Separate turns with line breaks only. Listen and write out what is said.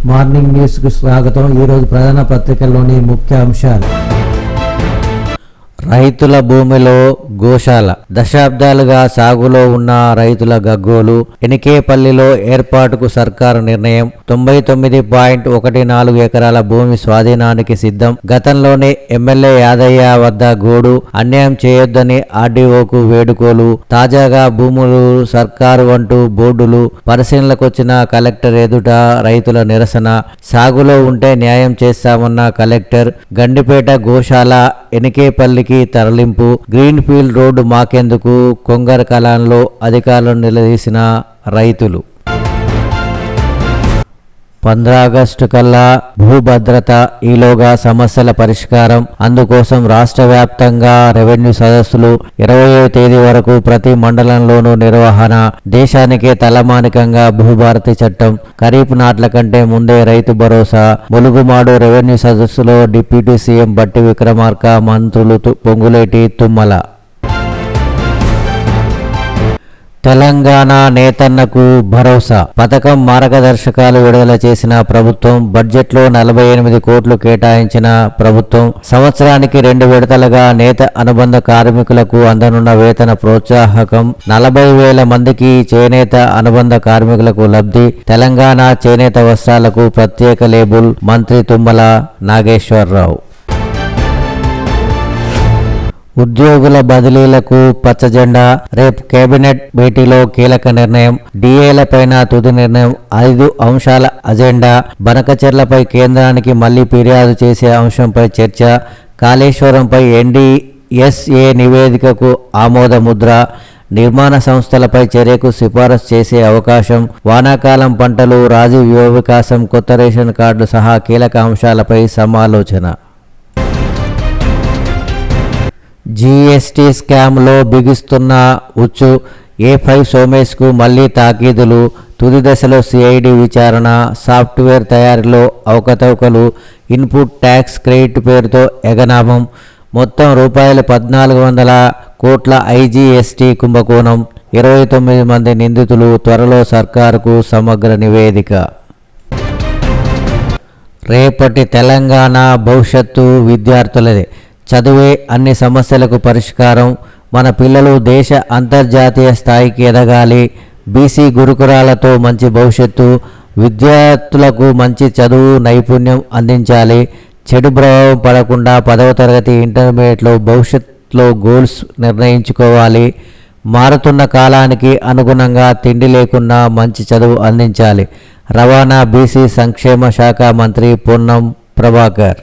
Morning news కు స్వాగతం. ఈరోజు ప్రధాన పత్రికల్లోని ముఖ్య అంశాలు. రైతుల భూమిలో గోశాల, దశాబ్దాలుగా సాగులో ఉన్న రైతుల గగ్గోలు. ఎనికేపల్లిలో ఏర్పాటుకు సర్కారు నిర్ణయం. 99.14 ఎకరాల భూమి స్వాధీనానికి సిద్ధం. గతంలోనే ఎమ్మెల్యే యాదయ్య వద్ద గోడు. అన్యాయం చేయొద్దని ఆర్డీఓకు వేడుకోలు. తాజాగా భూములు సర్కారు అంటూ బోర్డులు. పరిశీలనకొచ్చిన కలెక్టర్ ఎదుట రైతుల నిరసన. సాగులో ఉంటే న్యాయం చేస్తామన్న కలెక్టర్. గండిపేట గోశాల ఎనికేపల్లికి తరలింపు. గ్రీన్ ఫీల్డ్ రోడ్డు మాకెందుకు? కొంగర కలాన్లో అధికారులను నిలదీసిన రైతులు. 15 ఆగస్టు కల్లా భూభద్రత, ఈలోగా సమస్యల పరిష్కారం. అందుకోసం రాష్ట్ర వ్యాప్తంగా రెవెన్యూ సదస్సులు. 20వ తేదీ వరకు ప్రతి మండలంలోనూ నిర్వహణ. దేశానికే తలమానికంగా భూభారతి చట్టం. ఖరీఫ్ నాట్ల కంటే ముందే రైతు భరోసా. ములుగుమాడు రెవెన్యూ సదస్సులో డిప్యూటీ సీఎం బట్టి విక్రమార్క, మంత్రులు పొంగులేటి, తుమ్మల. తెలంగాణ నేతన్నకు భరోసా పథకం మార్గదర్శకాలు విడుదల చేసిన ప్రభుత్వం. బడ్జెట్లో 48 కోట్లు కేటాయించిన ప్రభుత్వం. సంవత్సరానికి 2 విడతలుగా నేత అనుబంధ కార్మికులకు అందనున్న వేతన ప్రోత్సాహకం. 40,000 మందికి చేనేత అనుబంధ కార్మికులకు లబ్ధి. తెలంగాణ చేనేత వస్త్రాలకు ప్రత్యేక లేబుల్. మంత్రి తుమ్మల నాగేశ్వరరావు. ఉద్యోగుల బదిలీలకు పచ్చజెండా. రేపు కేబినెట్ భేటీలో కీలక నిర్ణయం. డిఏలపైన తుది నిర్ణయం. 5 అంశాల అజెండా. బనకచెర్లపై కేంద్రానికి మళ్లీ ఫిర్యాదు చేసే అంశంపై చర్చ. కాళేశ్వరంపై NDSA నివేదికకు ఆమోద ముద్ర. నిర్మాణ సంస్థలపై చర్యకు సిఫారసు చేసే అవకాశం. వానాకాలం పంటలు, రాజీవ్ యువ వికాసం, కొత్త రేషన్ కార్డు సహా కీలక అంశాలపై సమాలోచన. జీఎస్టీ స్కామ్లో బిగిస్తున్న ఉచ్చు. A5 సోమేష్కు మళ్లీ తాకీదులు. తుది దశలో CID విచారణ. సాఫ్ట్వేర్ తయారీలో అవకతవకలు. ఇన్పుట్ ట్యాక్స్ క్రెడిట్ పేరుతో ఎగనామం. మొత్తం ₹1,400 కోట్ల IGST కుంభకోణం. 29 మంది నిందితులు. త్వరలో సర్కారుకు సమగ్ర నివేదిక. రేపటి తెలంగాణ భవిష్యత్తు విద్యార్థులదే. చదువే అన్ని సమస్యలకు పరిష్కారం. మన పిల్లలు దేశ అంతర్జాతీయ స్థాయికి ఎదగాలి. బీసీ గురుకులాలతో మంచి భవిష్యత్తు. విద్యార్థులకు మంచి చదువు, నైపుణ్యం అందించాలి. చెడు ప్రభావం పడకుండా 10వ తరగతి, ఇంటర్మీడియట్లో భవిష్యత్తులో గోల్స్ నిర్ణయించుకోవాలి. మారుతున్న కాలానికి అనుగుణంగా తిండి లేకున్నా మంచి చదువు అందించాలి. రవాణా, బీసీ సంక్షేమ శాఖ మంత్రి పొన్నం ప్రభాకర్.